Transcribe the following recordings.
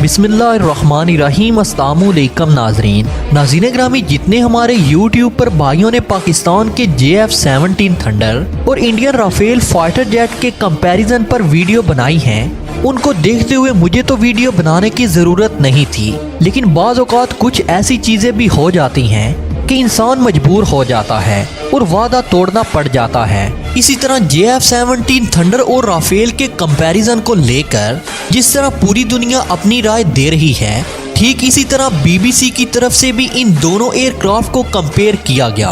बिस्मिल्लाहिर्रहमानिर्रहीम। अस्सलामु अलैकुम नाज़रीन ग्रामी, जितने हमारे यूट्यूब पर भाइयों ने पाकिस्तान के JF-17 थंडर और इंडियन राफेल फाइटर जेट के कंपैरिजन पर वीडियो बनाई हैं, उनको देखते हुए मुझे तो वीडियो बनाने की ज़रूरत नहीं थी, लेकिन बाज़ औक़ात कुछ ऐसी चीज़ें भी हो जाती हैं कि इंसान मजबूर हो जाता है और वादा तोड़ना पड़ जाता है। इसी तरह JF-17 थंडर और राफेल के कंपैरिजन को लेकर जिस तरह पूरी दुनिया अपनी राय दे रही है, ठीक इसी तरह BBC की तरफ से भी इन दोनों एयरक्राफ्ट को कंपेयर किया गया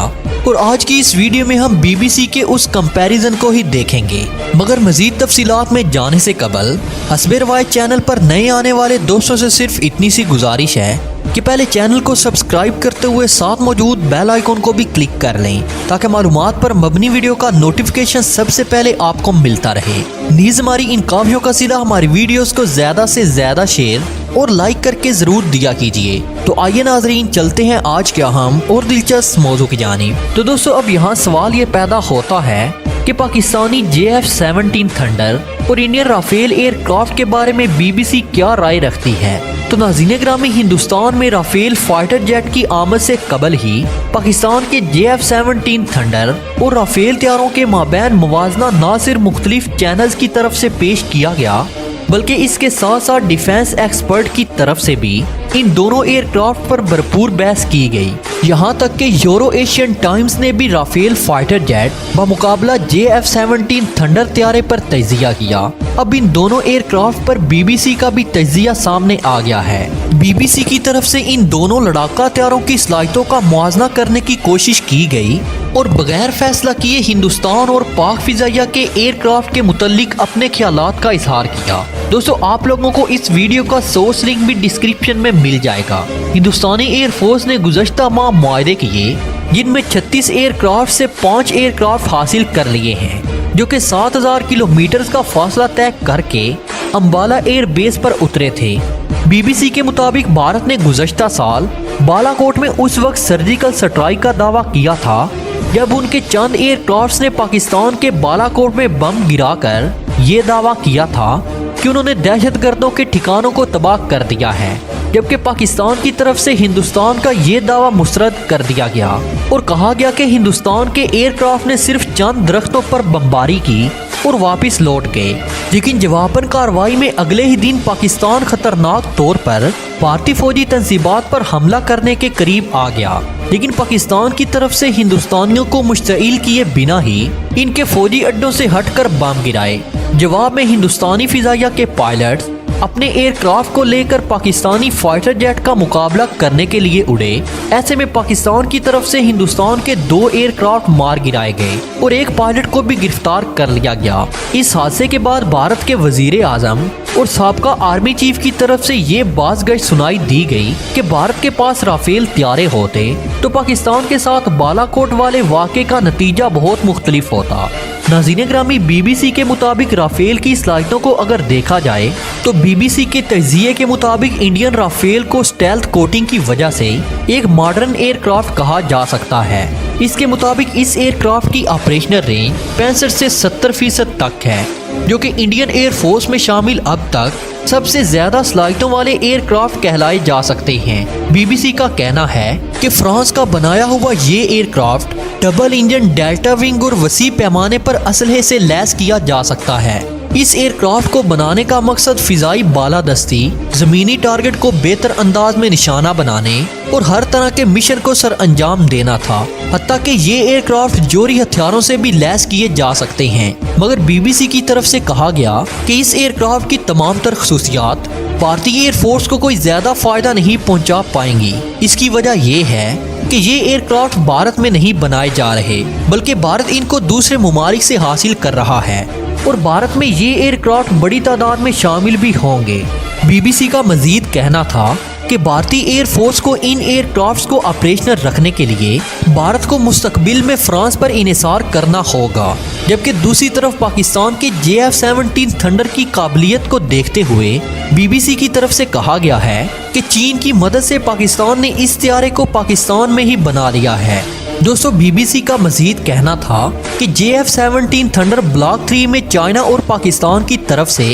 और आज की इस वीडियो में हम BBC के उस कंपैरिजन को ही देखेंगे। मगर मजीद तफसीलात में जाने से कबल हस्बे रवायत चैनल पर नए आने वाले दोस्तों से सिर्फ इतनी सी गुजारिश है कि पहले चैनल को सब्सक्राइब करते हुए साथ मौजूद बेल आइकन को भी क्लिक कर लें, ताकि मालूमात पर मबनी वीडियो का नोटिफिकेशन सबसे पहले आपको मिलता रहे। नीज हमारी इन काफियों का सिला हमारी वीडियोस को ज्यादा से ज्यादा शेयर और लाइक करके जरूर दिया कीजिए। तो आइए नाजरीन, चलते हैं आज के अहम और दिलचस्प मौजू की जानिब। तो दोस्तों, अब यहाँ सवाल ये पैदा होता है कि पाकिस्तानी JF-17 थंडर और इंडियन राफेल एयरक्राफ्ट के बारे में BBC क्या राय रखती है। तो नाज़रीन ग्रामी, हिंदुस्तान में राफेल फाइटर जेट की आमद से कबल ही पाकिस्तान के JF-17 थंडर और राफेल तैयारों के माबैन मुवाजना ना सिर्फ मुख्तलिफ चैनल्स की तरफ से पेश किया गया, बल्कि इसके साथ साथ डिफेंस एक्सपर्ट की तरफ से भी इन दोनों एयरक्राफ्ट पर भरपूर बहस की गई। यहाँ तक कि यूरो एशियन टाइम्स ने भी राफेल फाइटर जेट बमुकाबला JF-17 थंडर तैयारे पर तजिया किया। अब इन दोनों एयरक्राफ्ट पर BBC का भी तजिया सामने आ गया है। BBC की तरफ से इन दोनों लड़ाका तैयारों की सलाहियतों का मुआवजा करने की कोशिश की गई और बगैर फैसला किए हिंदुस्तान और पाक फिजाइया के एयरक्राफ्ट के मुतल्लिक अपने ख्यालात का इजहार किया। दोस्तों, आप लोगों को इस वीडियो का सोर्स लिंक भी डिस्क्रिप्शन में मिल जाएगा। हिंदुस्तानी एयरफोर्स ने गुज़श्ता माह मुआहदे किए, जिनमें 36 एयरक्राफ्ट से 5 एयरक्राफ्ट हासिल कर लिए हैं, जो कि 7000 किलोमीटर का फासला तय करके अंबाला एयर बेस पर उतरे थे। BBC के मुताबिक भारत ने गुज़श्ता साल बालाकोट में उस वक्त सर्जिकल स्ट्राइक का दावा किया था, जब उनके चंद एयरक्राफ्ट ने पाकिस्तान के बालाकोट में बम गिराकर ये दावा किया था कि उन्होंने दहशतगर्दों के ठिकानों को तबाह कर दिया है, जबकि पाकिस्तान की तरफ से हिंदुस्तान का ये दावा मुस्तरद कर दिया गया और कहा गया कि हिंदुस्तान के एयरक्राफ्ट ने सिर्फ चंद दरख्तों पर बमबारी की और वापस लौट गए। लेकिन जवाबन कार्रवाई में अगले ही दिन पाकिस्तान खतरनाक तौर पर भारतीय फौजी तंसीबात पर हमला करने के करीब आ गया, लेकिन पाकिस्तान की तरफ से हिंदुस्तानियों को मुश्तइल किए बिना ही इनके फौजी अड्डों से हटकर बम गिराए। जवाब में हिंदुस्तानी फिजाइया के पायलट्स अपने एयरक्राफ्ट को लेकर पाकिस्तानी फाइटर जेट का मुकाबला करने के लिए उड़े। ऐसे में पाकिस्तान की तरफ से हिंदुस्तान के 2 एयरक्राफ्ट मार गिराए गए और एक पायलट को भी गिरफ्तार कर लिया गया। इस हादसे के बाद भारत के वजीर आजम और साबका आर्मी चीफ की तरफ से ये बाज़गश सुनाई दी गई कि भारत के पास राफेल तैयारे होते तो पाकिस्तान के साथ बालाकोट वाले वाक़े का नतीजा बहुत मुख्तलिफ होता। नाज़रीन ग्रामी, BBC के मुताबिक राफेल की सलाहियतों को अगर देखा जाए तो BBC के तजिए के मुताबिक इंडियन राफेल को स्टेल्थ कोटिंग की वजह से एक मॉडर्न एयरक्राफ्ट कहा जा सकता है। इसके मुताबिक इस एयरक्राफ्ट की ऑपरेशनल रेंज 65 से 70% तक है, जो कि इंडियन एयरफोर्स में शामिल अब तक सबसे ज्यादा सलाहियतों वाले एयरक्राफ्ट कहलाए जा सकते हैं। BBC का कहना है कि फ्रांस का बनाया हुआ ये aircraft double engine, delta wing और वसी पैमाने पर असलहे से लैस किया जा सकता है। इस एयरक्राफ्ट को बनाने का मकसद फिजाई बालादस्ती, जमीनी टारगेट को बेहतर अंदाज में निशाना बनाने और हर तरह के मिशन को सर अंजाम देना था। हत्ता कि ये एयरक्राफ्ट जोरी हथियारों से भी लैस किए जा सकते हैं। मगर BBC की तरफ से कहा गया कि इस एयरक्राफ्ट की तमाम तर खसूसियात भारतीय एयरफोर्स को कोई ज्यादा फायदा नहीं पहुंचा पाएंगी। इसकी वजह यह है कि ये एयरक्राफ्ट भारत में नहीं बनाए जा रहे, बल्कि भारत इनको दूसरे ममालिक से हासिल कर रहा है और भारत में ये एयरक्राफ्ट बड़ी तादाद में शामिल भी होंगे। BBC का मजीद कहना था कि भारतीय एयरफोर्स को इन एयरक्राफ्ट्स को ऑपरेशनल रखने के लिए भारत को मुस्तकबिल में फ्रांस पर इन्हिसार करना होगा, जबकि दूसरी तरफ पाकिस्तान के JF-17 थंडर की काबिलियत को देखते हुए BBC की तरफ से कहा गया है कि चीन की मदद से पाकिस्तान ने इस तैयारे को पाकिस्तान में ही बना लिया है। दोस्तों BBC का मजीद कहना था कि JF-17 थंडर ब्लॉक 3 में चाइना और पाकिस्तान की तरफ से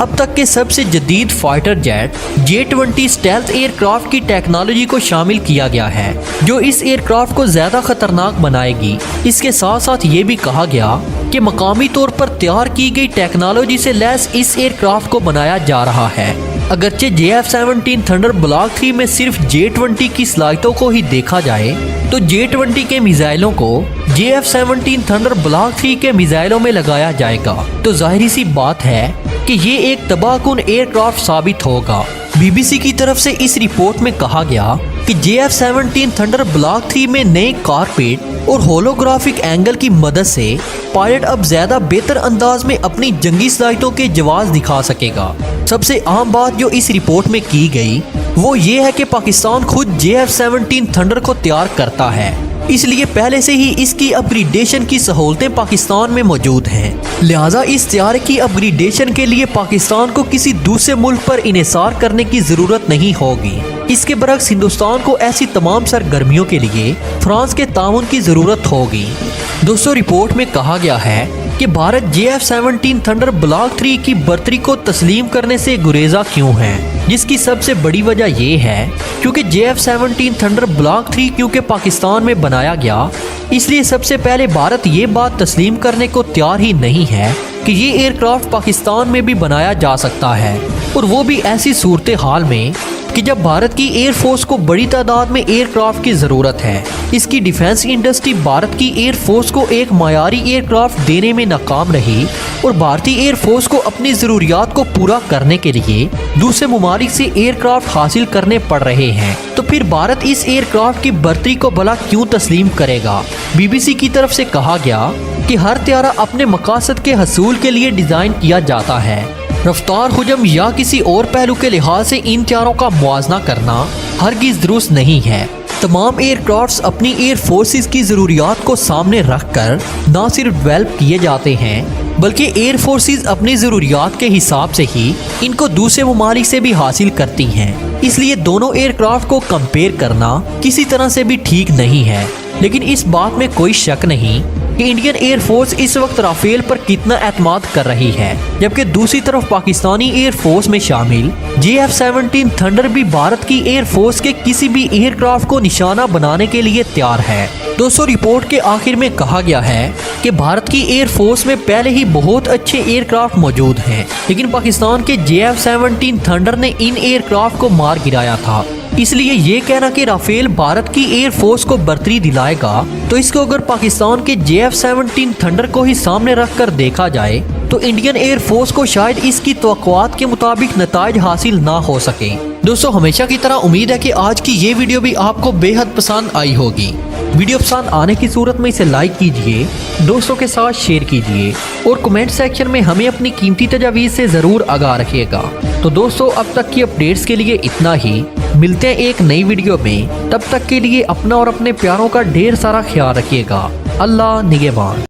अब तक के सबसे जदीद fighter jet J-20 stealth aircraft की टेक्नोलॉजी को शामिल किया गया है, जो इस एयरक्राफ्ट को ज्यादा खतरनाक बनाएगी। इसके साथ साथ ये भी कहा गया कि मकामी तौर पर तैयार की गई टेक्नोलॉजी से लैस इस एयरक्राफ्ट को बनाया जा रहा है। अगरचे JF-17 थंडर ब्लॉक 3 में सिर्फ J-20 की सलाहियतों को ही देखा जाए तो J-20 के मिसाइलों को JF-17 थंडर ब्लॉक 3 के मिसाइलों में लगाया जाएगा, तो जाहिर सी बात है कि ये एक तबाहकुन एयरक्राफ्ट साबित होगा। BBC की तरफ से इस रिपोर्ट में कहा गया कि JF-17 थंडर ब्लॉक 3 में नए कारपेट और होलोग्राफिक एंगल की मदद से पायलट अब ज्यादा बेहतर अंदाज में अपनी जंगी सलाहियतों के जवाब दिखा सकेगा। सबसे अहम बात जो इस रिपोर्ट में की गई वो ये है कि पाकिस्तान खुद JF-17 थंडर को तैयार करता है, इसलिए पहले से ही इसकी अपग्रेडेशन की सहूलतें पाकिस्तान में मौजूद हैं। लिहाजा इस तैयारी की अपग्रेडेशन के लिए पाकिस्तान को किसी दूसरे मुल्क पर इन्हिसार करने की जरूरत नहीं होगी। इसके बरक्स हिंदुस्तान को ऐसी तमाम सरगर्मियों के लिए फ्रांस के ताउन की जरूरत होगी। दोस्तों रिपोर्ट में कहा गया है कि भारत JF-17 थंडर ब्लॉक 3 की बर्तरी को तस्लीम करने से गुरेजा क्यों है, जिसकी सबसे बड़ी वजह ये है क्योंकि JF-17 थंडर ब्लॉक 3 क्योंकि पाकिस्तान में बनाया गया, इसलिए सबसे पहले भारत ये बात तस्लीम करने को तैयार ही नहीं है कि ये एयरक्राफ्ट पाकिस्तान में भी बनाया जा सकता है, और वो भी ऐसी सूरत हाल में कि जब भारत की एयरफोर्स को बड़ी तादाद में एयरक्राफ्ट की ज़रूरत है। इसकी डिफेंस इंडस्ट्री भारत की एयरफोर्स को एक मायारी एयरक्राफ्ट देने में नाकाम रही और भारतीय एयरफोर्स को अपनी ज़रूरियात को पूरा करने के लिए दूसरे ममालिक से एयरक्राफ्ट हासिल करने पड़ रहे हैं, तो फिर भारत इस एयरक्राफ्ट की बर्तरी को भला क्यों तस्लीम करेगा। BBC की तरफ से कहा गया कि हर त्यारा अपने मकासद के हसूल के लिए डिज़ाइन किया जाता है। रफ्तार, हुजम या किसी और पहलू के लिहाज से इन त्यारों का मुआवजा करना हरगिज़ दुरुस्त नहीं है। तमाम एयरक्राफ्ट्स अपनी एयर फोर्सेस की ज़रूरियात को सामने रखकर न सिर्फ डेवलप किए जाते हैं बल्कि एयर फोर्सेस अपनी ज़रूरियात के हिसाब से ही इनको दूसरे ममालिक से भी हासिल करती हैं। इसलिए दोनों एयरक्राफ्ट को कंपेयर करना किसी तरह से भी ठीक नहीं है। लेकिन इस बात में कोई शक नहीं कि इंडियन एयर फोर्स इस वक्त राफेल पर कितना एतमाद कर रही है, जबकि दूसरी तरफ पाकिस्तानी एयर फोर्स में शामिल JF-17 थंडर भी भारत की एयर फोर्स के किसी भी एयरक्राफ्ट को निशाना बनाने के लिए तैयार है। दोस्तों रिपोर्ट के आखिर में कहा गया है कि भारत की एयर फोर्स में पहले ही बहुत अच्छे एयरक्राफ्ट मौजूद हैं, लेकिन पाकिस्तान के JF-17 थंडर ने इन एयरक्राफ्ट को मार गिराया था। इसलिए ये कहना कि राफेल भारत की एयर फोर्स को बर्तरी दिलाएगा, तो इसको अगर पाकिस्तान के JF-17 थंडर को ही सामने रखकर देखा जाए तो इंडियन एयर फोर्स को शायद इसकी तवक्कुआत के मुताबिक नताइज हासिल ना हो सके। दोस्तों हमेशा की तरह उम्मीद है कि आज की ये वीडियो भी आपको बेहद पसंद आई होगी। वीडियो पसंद आने की सूरत में इसे लाइक कीजिए, दोस्तों के साथ शेयर कीजिए और कमेंट सेक्शन में हमें अपनी कीमती तजावीज़ से ज़रूर आगाह रखिएगा। तो दोस्तों अब तक की अपडेट्स के लिए इतना ही, मिलते हैं एक नई वीडियो में। तब तक के लिए अपना और अपने प्यारों का ढेर सारा ख्याल रखिएगा। अल्लाह निगहबान।